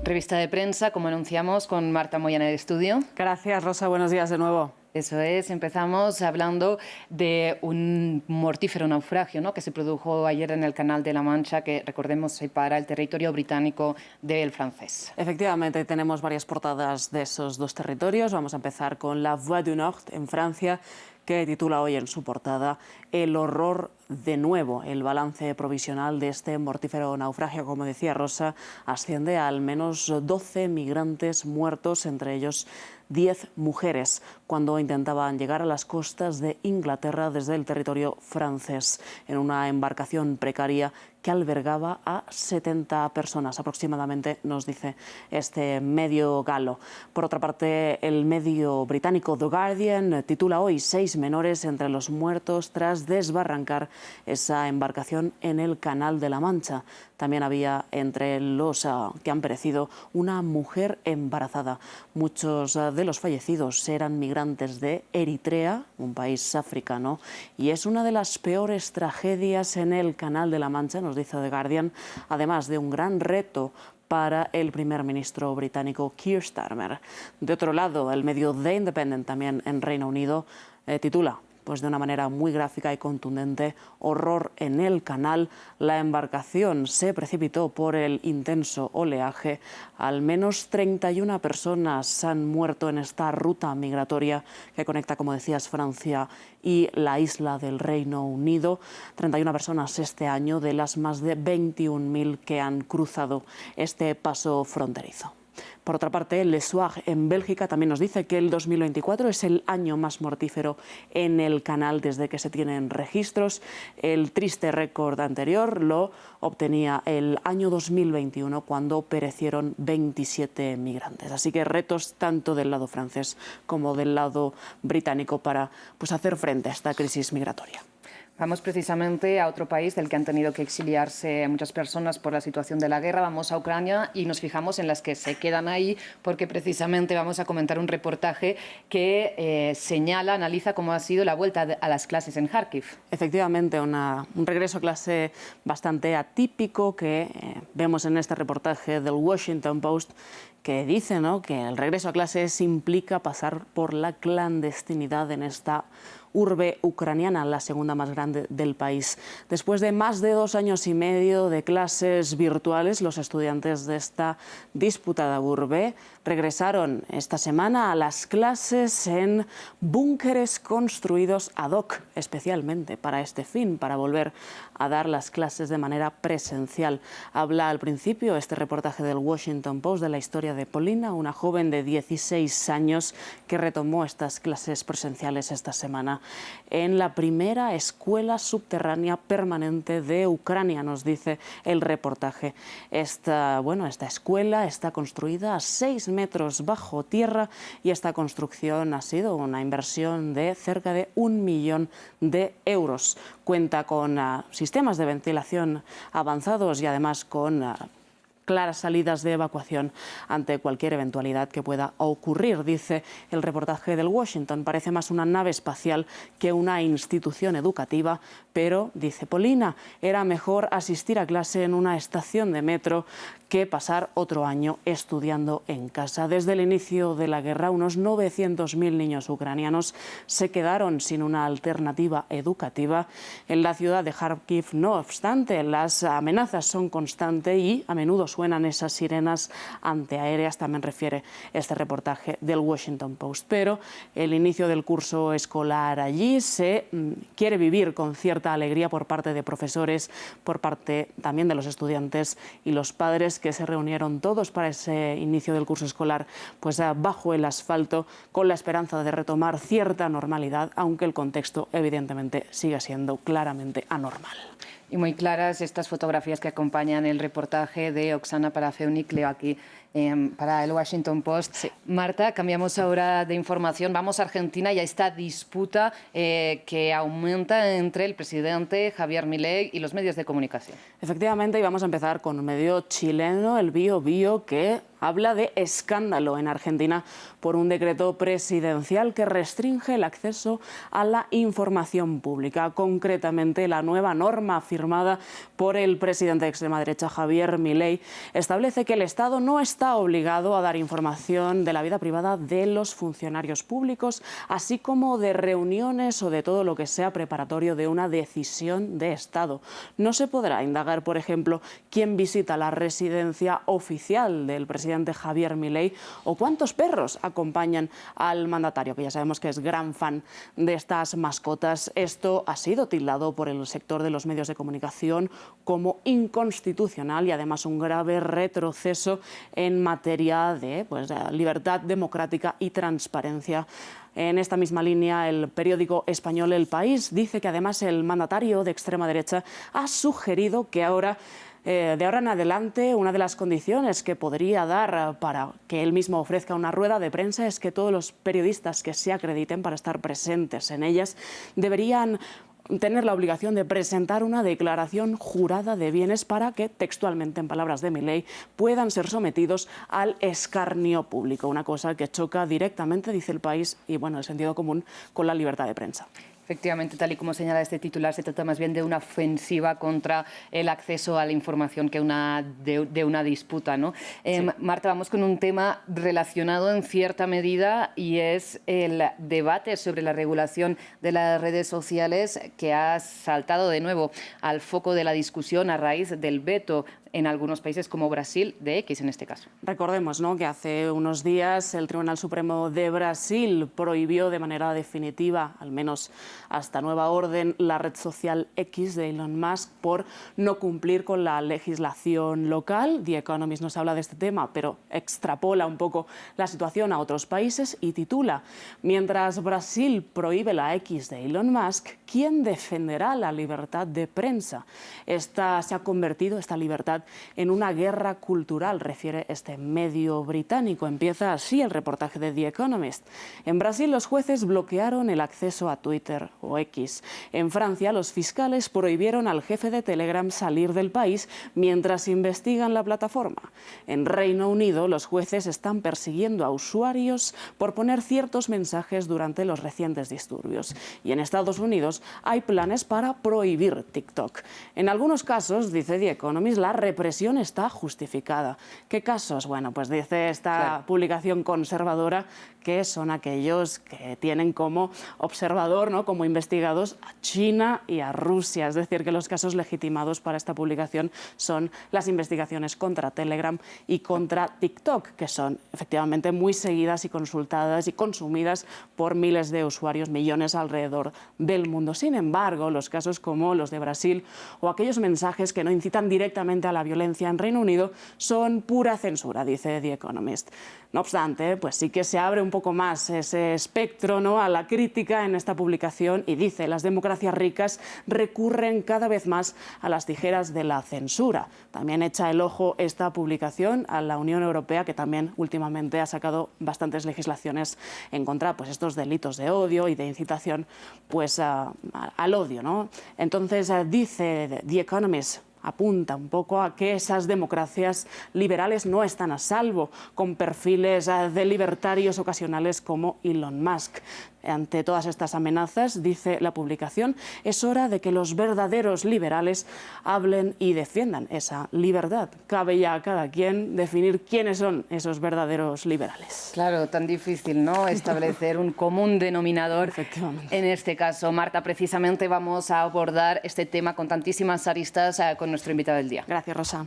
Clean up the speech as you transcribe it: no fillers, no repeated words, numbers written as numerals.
Revista de prensa, como anunciamos, con Marta Moya en el estudio. Gracias, Rosa. Buenos días de nuevo. Eso es, empezamos hablando de un mortífero naufragio, ¿no?, que se produjo ayer en el Canal de la Mancha, que, recordemos, separa el territorio británico del francés. Efectivamente, tenemos varias portadas de esos dos territorios. Vamos a empezar con La Voix du Nord, en Francia, que titula hoy en su portada "El horror de nuevo". El balance provisional de este mortífero naufragio, como decía Rosa, asciende a al menos 12 migrantes muertos, entre ellos 10 mujeres, cuando intentaban llegar a las costas de Inglaterra desde el territorio francés, en una embarcación precaria que albergaba a 70 personas aproximadamente, nos dice este medio galo. Por otra parte, el medio británico The Guardian titula hoy 6 menores entre los muertos tras desbarrancar esa embarcación en el Canal de la Mancha. También había entre los que han perecido una mujer embarazada. Muchos de los fallecidos eran migrantes de Eritrea, un país africano, y es una de las peores tragedias en el Canal de la Mancha, nos dice The Guardian, además de un gran reto para el primer ministro británico Keir Starmer. De otro lado, el medio The Independent, también en Reino Unido, titula pues de una manera muy gráfica y contundente: horror en el canal. La embarcación se precipitó por el intenso oleaje. Al menos 31 personas han muerto en esta ruta migratoria que conecta, como decías, Francia y la isla del Reino Unido. 31 personas este año de las más de 21.000 que han cruzado este paso fronterizo. Por otra parte, Le Soir en Bélgica también nos dice que el 2024 es el año más mortífero en el canal desde que se tienen registros. El triste récord anterior lo obtenía el año 2021, cuando perecieron 27 migrantes. Así que retos tanto del lado francés como del lado británico para hacer frente a esta crisis migratoria. Vamos precisamente a otro país del que han tenido que exiliarse muchas personas por la situación de la guerra. Vamos a Ucrania y nos fijamos en las que se quedan ahí, porque precisamente vamos a comentar un reportaje que señala, analiza cómo ha sido la vuelta a las clases en Kharkiv. Efectivamente, un regreso a clase bastante atípico que vemos en este reportaje del Washington Post, que dice, ¿no?, que el regreso a clases implica pasar por la clandestinidad en esta urbe ucraniana, la segunda más grande del país. Después de más de 2 años y medio de clases virtuales, los estudiantes de esta disputada urbe regresaron esta semana a las clases en búnkeres construidos ad hoc, especialmente para este fin, para volver a dar las clases de manera presencial. Habla al principio este reportaje del Washington Post de la historia de Polina, una joven de 16 años que retomó estas clases presenciales esta semana en la primera escuela subterránea permanente de Ucrania, nos dice el reportaje. Esta escuela está construida a 6 metros bajo tierra y esta construcción ha sido una inversión de cerca de 1 millón de euros. Cuenta con sistemas de ventilación avanzados y además con claras salidas de evacuación ante cualquier eventualidad que pueda ocurrir, dice el reportaje del Washington. Parece más una nave espacial que una institución educativa, pero, dice Polina, era mejor asistir a clase en una estación de metro que pasar otro año estudiando en casa. Desde el inicio de la guerra, unos 900.000 niños ucranianos se quedaron sin una alternativa educativa en la ciudad de Kharkiv. No obstante, las amenazas son constantes y a menudo suenan esas sirenas antiaéreas, también refiere este reportaje del Washington Post. Pero el inicio del curso escolar allí se quiere vivir con cierta alegría por parte de profesores, por parte también de los estudiantes y los padres, que se reunieron todos para ese inicio del curso escolar bajo el asfalto, con la esperanza de retomar cierta normalidad, aunque el contexto evidentemente sigue siendo claramente anormal. Y muy claras estas fotografías que acompañan el reportaje de Oksana Parafeonik, leo aquí para el Washington Post. Sí. Marta, cambiamos ahora de información. Vamos a Argentina y a esta disputa que aumenta entre el presidente Javier Milei y los medios de comunicación. Efectivamente, y vamos a empezar con un medio chileno, el Bío-Bío, que habla de escándalo en Argentina por un decreto presidencial que restringe el acceso a la información pública. Concretamente, la nueva norma firmada por el presidente de extrema derecha, Javier Milei, establece que el Estado no está obligado a dar información de la vida privada de los funcionarios públicos, así como de reuniones o de todo lo que sea preparatorio de una decisión de Estado. No se podrá indagar, por ejemplo, quién visita la residencia oficial del presidente Javier Milei o cuántos perros acompañan al mandatario, que ya sabemos que es gran fan de estas mascotas. Esto ha sido tildado por el sector de los medios de comunicación como inconstitucional y además un grave retroceso en materia de libertad democrática y transparencia. En esta misma línea, el periódico español El País dice que además el mandatario de extrema derecha ha sugerido que de ahora en adelante, una de las condiciones que podría dar para que él mismo ofrezca una rueda de prensa es que todos los periodistas que se acrediten para estar presentes en ellas deberían tener la obligación de presentar una declaración jurada de bienes para que, textualmente en palabras de Milei, puedan ser sometidos al escarnio público, una cosa que choca directamente, dice El País, y bueno, el sentido común, con la libertad de prensa. Efectivamente, tal y como señala este titular, se trata más bien de una ofensiva contra el acceso a la información que de una disputa, ¿no? Sí. Marta, vamos con un tema relacionado en cierta medida y es el debate sobre la regulación de las redes sociales que ha saltado de nuevo al foco de la discusión a raíz del veto en algunos países como Brasil, de X en este caso. Recordemos, ¿no?, que hace unos días el Tribunal Supremo de Brasil prohibió de manera definitiva, al menos hasta nueva orden, la red social X de Elon Musk por no cumplir con la legislación local. The Economist nos habla de este tema, pero extrapola un poco la situación a otros países y titula: mientras Brasil prohíbe la X de Elon Musk, ¿quién defenderá la libertad de prensa? Esta se ha convertido, esta libertad, en una guerra cultural, refiere este medio británico. Empieza así el reportaje de The Economist. En Brasil, los jueces bloquearon el acceso a Twitter o X. En Francia, los fiscales prohibieron al jefe de Telegram salir del país mientras investigan la plataforma. En Reino Unido, los jueces están persiguiendo a usuarios por poner ciertos mensajes durante los recientes disturbios. Y en Estados Unidos hay planes para prohibir TikTok. En algunos casos, dice The Economist, la represión está justificada. ¿Qué casos? Bueno, pues dice esta publicación conservadora que son aquellos que tienen como observador, ¿no?, como investigados a China y a Rusia. Es decir, que los casos legitimados para esta publicación son las investigaciones contra Telegram y contra TikTok, que son efectivamente muy seguidas y consultadas y consumidas por miles de usuarios, millones alrededor del mundo. Sin embargo, los casos como los de Brasil o aquellos mensajes que no incitan directamente a la violencia en Reino Unido son pura censura, dice The Economist. No obstante, pues sí que se abre un poco más ese espectro, ¿no?, a la crítica en esta publicación y dice: las democracias ricas recurren cada vez más a las tijeras de la censura. También echa el ojo esta publicación a la Unión Europea, que también últimamente ha sacado bastantes legislaciones en contra, pues, estos delitos de odio y de incitación, pues, al odio, ¿no? Entonces dice The Economist, apunta un poco a que esas democracias liberales no están a salvo con perfiles de libertarios ocasionales como Elon Musk. Ante todas estas amenazas, dice la publicación, es hora de que los verdaderos liberales hablen y defiendan esa libertad. Cabe ya a cada quien definir quiénes son esos verdaderos liberales. Claro, tan difícil, ¿no?, establecer un común denominador. Efectivamente. En este caso, Marta, precisamente vamos a abordar este tema con tantísimas aristas con nuestro invitado del día. Gracias, Rosa.